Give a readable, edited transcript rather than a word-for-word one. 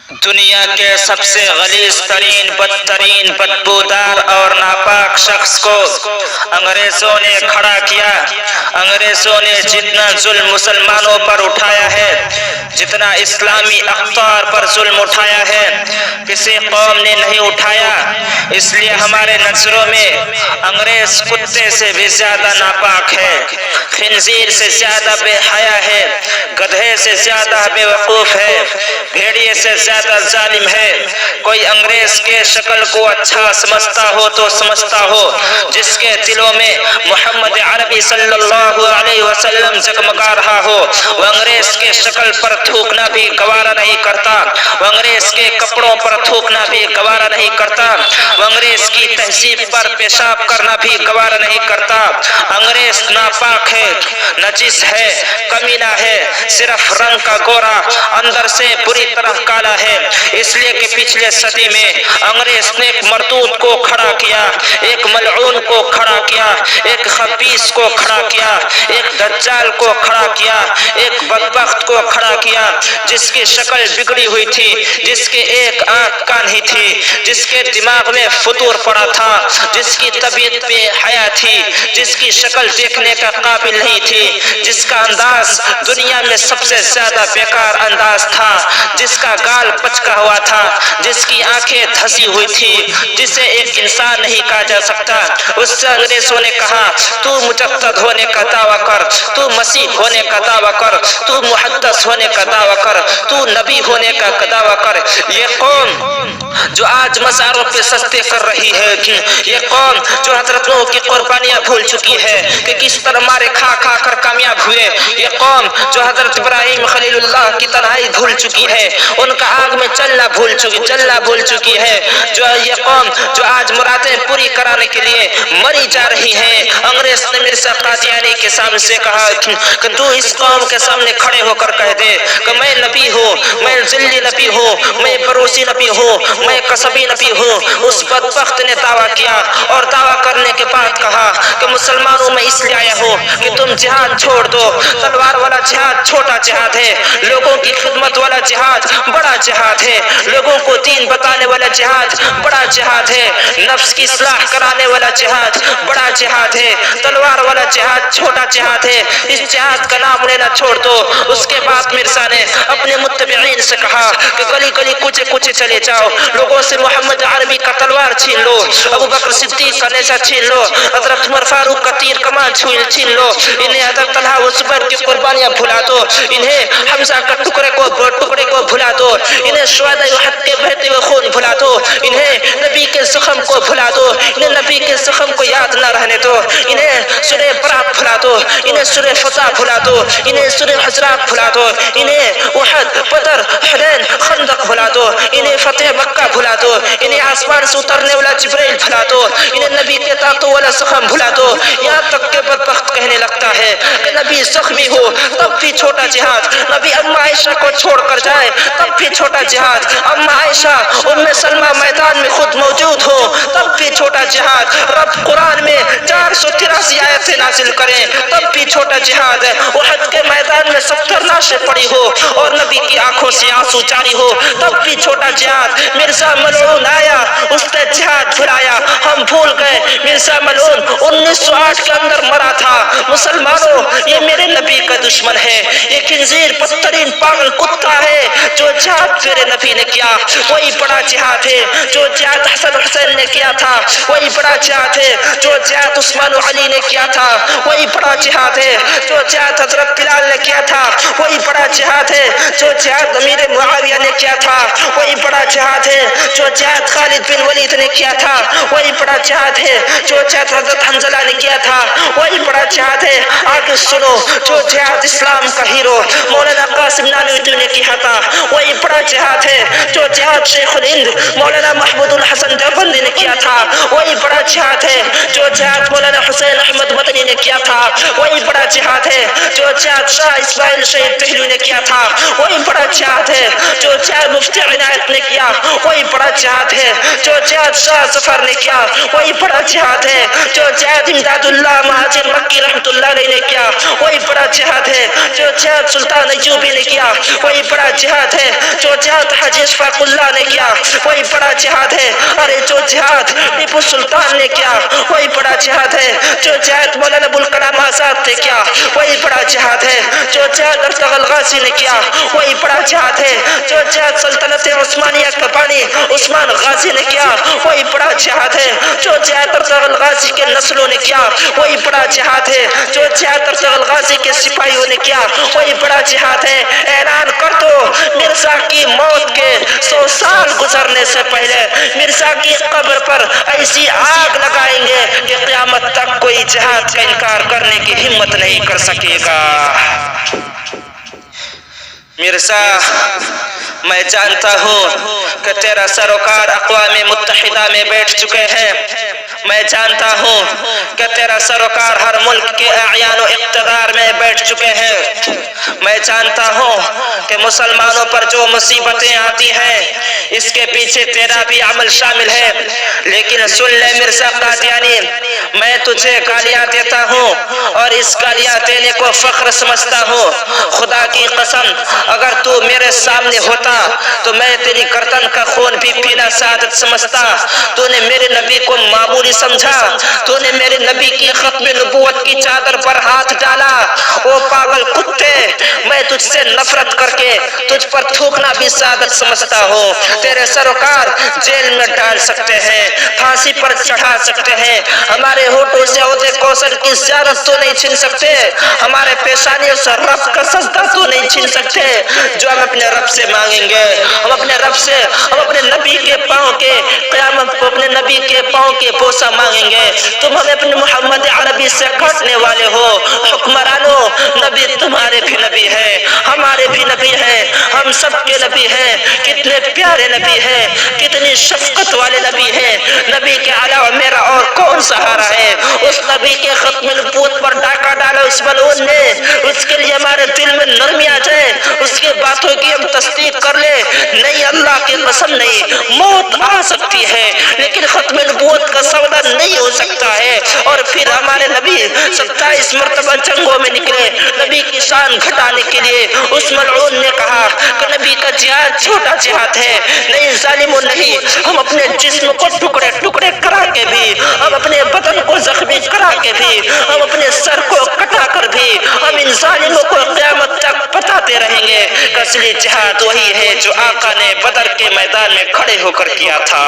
دنیا کے سب سے غلیظ ترین بدترین بدبودار اور ناپاک شخص کو انگریزوں نے کھڑا کیا۔ انگریزوں نے جتنا ظلم مسلمانوں پر اٹھایا ہے، جتنا اسلامی اقطار پر ظلم اٹھایا ہے، کسی قوم نے نہیں اٹھایا۔ اس لیے ہمارے نظروں میں انگریز کتے سے بھی زیادہ ناپاک ہے، خنزیر سے زیادہ بے حیا ہے، گدھے سے زیادہ بے وقوف ہے، بھیڑیے سے زیادہ ظالم ہے۔ کوئی انگریز کے شکل کو اچھا سمجھتا ہو تو سمجھتا ہو، جس کے دلوں میں محمد عربی صلی اللہ علیہ وسلم جگمگا رہا ہو، وہ انگریز کے شکل پر تھوکنا بھی گوارا نہیں کرتا، وہ انگریز کے کپڑوں پر تھوکنا بھی گوارا نہیں کرتا، وہ انگریز کی تہذیب پر پیشاب کرنا بھی گوارا نہیں کرتا۔ انگریز ناپاک ہے، نجس ہے، کمینہ ہے، صرف رنگ کا گورا، اندر سے بری طرح کالا ہے۔ اس لیے کہ پچھلے صدی میں انگریز نے ایک مردود کو کھڑا کیا، ایک ملعون کو کھڑا کیا، ایک خبیث کو کھڑا کیا، ایک دجال کو کھڑا کیا، ایک بدبخت کو کھڑا کیا، جس کی شکل بگڑی ہوئی تھی، جس کے ایک آنکھ کانی تھی، جس کے دماغ میں فطور پڑا تھا، جس کی طبیعت بے حیا تھی، جس کی شکل دیکھنے کا قابل نہیں تھی، جس کا انداز دنیا میں سب سے زیادہ بیکار انداز تھا، جس کا گال پچکا ہوا تھا، جس کی آنکھیں دھسی ہوئی تھی، جسے ایک انسان نہیں کہا جا سکتا۔ اس سے انگریزوں نے کہا، تو مجدد ہونے کا دعویٰ کر، تو مسیح ہونے کا دعویٰ کر، تو محدث ہونے کا دعویٰ کر، تو نبی ہونے کا دعویٰ کر۔ یہ قوم جو آج مزاروں پہ سجدے کر رہی ہے، یہ قوم جو حضرت نوح کی قربانیاں بھول چکی ہے کہ کس طرح مارے کھا کھا کر کامیاب ہوئے، یہ قوم جو حضرت ابراہیم خلیل اللہ کی تنہائی بھول چکی ہے، ان کا آگ میں چلنا بھول چکی ہے، جو یہ قوم جو آج مرادیں پوری کرانے کے لیے مری جا رہی ہیں۔ انگریز نے مرزا قادیانی کے سامنے سے کہا کہ تو اس قوم کے سامنے کھڑے ہو کر کہہ دے کہ میں نبی ہوں، میں ذلی نبی ہوں، میں بروسی نبی ہوں، میں قصبی نبی ہوں۔ اس بدبخت نے دعویٰ کیا اور دعویٰ کرنے کے بعد کہا کہ مسلمانوں میں اس لیے آیا ہوں کہ تم جہاد چھوڑ دو۔ تلوار والا جہاد چھوٹا جہاد ہے، لوگوں کی خدمت والا جہاد بڑا جہاد ہے، لوگوں کو دین بتانے والا جہاد بڑا جہاد ہے، نفس کی اصلاح کرانے والا جہاد بڑا جہاد ہے، تلوار والا جہاد چھوٹا جہاد ہے۔ اس جہاد کا نام لینا چھوڑ دو۔ اس کے بعد مرزا نے اپنے متبعین سے کہا کہ گلی گلی کوچے کوچے چلے جاؤ، لوگوں سے محمد عربی کا تلوار چھین لو، ابو بکر صدیق کا نیزہ چھین لو، حضرت عمر فاروق کا تیر کمان چھین لو، انہیں حضرت طلحہ و زبیر کی قربانیاں بھلا دو، انہیں حمزہ کا ٹکڑے کو بھلا دو، انہیں شہداء احد کے بہتے ہوئے خون بھلا دو، انہیں نبی کے زخم کو بھلا دو، انہیں نبی کے زخم کو یاد نہ رہنے دو، انہیں سورہ برات بھلا دو، انہیں سورہ فتح بھلا دو، انہیں سورہ حجرات بھلا دو، انہیں احد، بدر، حنین، خندق بھلا دو، انہیں فتح مکہ بھلا دو، انہیں آسمان سے اترنے والا جبرائیل بھلا دو، انہیں نبی کے تاتو والا زخم بھلا دو۔ یہاں تک کہ بدبخت کہنے لگتا ہے کہ نبی زخمی ہو تب بھی چھوٹا جہاد، نبی اما عائشہ کو چھوڑ کر جائے تب بھی چھوٹا جہاد، اما عائشہ ام سلمہ میدان میں خود موجود ہو تب بھی چھوٹا جہاد، رب قرآن میں 483 آیتیں نازل کریں تب بھی چھوٹا جہاد ہے، احد کے میدان میں 70 لاشیں پڑی ہو اور نبی کی آنکھوں سے آنسو جاری ہو تب بھی چھوٹا جہاد۔ مرزا ملعون آیا، اس نے جہاد بھلایا، ہم بھول گئے مرزا ملعون 1908 کے اندر مرا تھا۔ مسلمانوں، یہ میرے نبی کا دشمن ہے، یہ خنزیر بدترین پاگل کتا ہے۔ جو جہاد میرے نبی نے کیا وہی بڑا جہاد ہے، جو جہاد حسن حسین نے کیا تھا وہی بڑا جہاد ہے، جو جہاد عثمان و علی نے کیا تھا وہی بڑا جہاد ہے، جو جہاد حضرت بلال نے کیا تھا وہی بڑا جہاد ہے، جو جہاد امیر معاویہ نے کیا تھا وہی بڑا جہاد ہے، جو جہاد خالد بن ولید نے کیا تھا وہی بڑا جہاد ہے، جو جہاد حضرت حنظلہ نے کیا تھا وہی بڑا جہاد ہے۔ آگے سنو، جو جہاد اسلام کا ہیرو مولانا قاسم نانوتوی نے کیا تھا وہی بڑا جہاد ہے، جو جہاد شیخ الہند مولانا محمود الحسن دیوبندی نے کیا تھا وہی بڑا جہاد ہے، جو جہاد مولانا حسین احمد مدنی نے کیا تھا وہی بڑا جہاد ہے، جو جہاد شاہ اسماعیل شہید پہلوی نے کیا تھا وہی بڑا جہاد ہے، جو جہاد مفتی عنایت نے کیا وہی بڑا جہاد ہے، جو جہاد شاہ ظفر نے کیا وہی بڑا جہاد ہے، جو جہاد امداد اللہ مہاجر مکی رحمۃ اللہ علیہ نے کیا وہی بڑا جہاد ہے، جو جہاد سلطان ایوبی نے کیا وہی بڑا جہاد ہے، جو جہاد حاجی اشفاق اللہ نے کیا وہی بڑا جہاد ہے، ارے جو جہاد ٹیپو سلطان نے کیا وہی بڑا جہاد ہے، جو جہاد مولانا ابوالکلام آزاد نے کیا وہی بڑا جہاد ہے، جو جہاد ارطغرل غازی نے کیا وہی بڑا جہاد ہے، جو جہاد سلطنت عثمانیہ کا بانی عثمان غازی نے کیا وہی بڑا جہاد ہے، جو جہاد ارطغرل غازی کے نسلوں نے کیا وہی بڑا جہاد ہے، جو جہاد ارطغرل غازی کے سپاہیوں نے کیا وہی بڑا جہاد ہے۔ اعلان کر دو مرزا کی موت کے 100 سال گزرنے سے پہلے مرزا کی قبر پر ایسی آگ لگائیں گے کہ قیامت تک کوئی جہاد کا انکار کرنے کی ہمت نہیں کر سکے گا۔ مرزا میں جانتا ہوں کہ تیرا سروکار اقوام متحدہ میں بیٹھ چکے ہیں، میں جانتا ہوں کہ تیرا سروکار ہر ملک کے اعیان و اقتدار میں بیٹھ چکے ہیں، میں جانتا ہوں کہ مسلمانوں پر جو مصیبتیں آتی ہیں اس کے پیچھے تیرا بھی عمل شامل ہے، لیکن سن لے مرزا قادیانی، میں تجھے گالیاں دیتا ہوں اور اس گالیاں دینے کو فخر سمجھتا ہوں۔ خدا کی قسم اگر تو میرے سامنے ہوتا تو میں تیری گردن کا خون بھی پینا سعادت سمجھتا۔ تو نے میرے نبی کو معمولی سمجھا، تو نے میرے نبی کی ختم نبوت کی چادر پر ہاتھ ڈالا۔ او پاگل کتے، میں تجھ سے نفرت کر کے تجھ پر تھوکنا بھی سعادت سمجھتا ہوں۔ تیرے سروکار جیل میں ڈال سکتے ہیں، پھانسی پر چڑھا سکتے ہیں، ہمارے ہونٹوں سے عہدے کوثر کی زیارت تو نہیں چھین سکتے، ہمارے پیشانیوں سے رب کا سجدہ تو نہیں چھین سکتے۔ جو ہم اپنے رب سے مانگیں گے، ہم اپنے رب سے، ہم اپنے نبی کے پاؤں کے قیامت کو اپنے نبی کے پاؤں کے بوسہ مانگیں گے۔ تم ہمیں اپنے محمد عربی سے کھٹنے والے ہو حکمرانوں، نبی تمہارے بھی نبی ہیں، ہمارے بھی نبی ہیں، ہم سب کے نبی ہیں۔ کتنے پیارے نبی ہیں، کتنی شفقت والے نبی ہیں، نبی کے علاوہ میرا اور کون سہارا ہے؟ اس نبی کے ختم نبوت پر ڈاکہ ڈالا اس ملعون نے، اس کے لیے ہمارے دل میں نرمی آ جائے، اس کے باتوں کی ہم تصدیق کر لیں۔ نہیں، اللہ کی قسم نہیں، موت آ سکتی ہے لیکن ختم نبوت کا سودا نہیں ہو سکتا ہے۔ اور پھر ہمارے نبی 27 مرتبہ جنگوں میں نکلے نبی کی شان گھٹانے کے لیے۔ اس ملعون نے کہا کہ نبی کا جہاد چھوٹا جہاد ہے۔ نہیں ظالموں، نہیں، ہم اپنے جسم کو ٹکڑے ٹکڑے کرا کے بھی، ہم اپنے بدن کو زخمی کرا کے بھی، ہم اپنے سر کو کٹا کر بھی ہم ان ظالموں کو قیامت تک بتاتے رہیں گے کہ اصلی جہاد وہی ہے جو آقا نے بدر کے میدان میں کھڑے ہو کر کیا تھا۔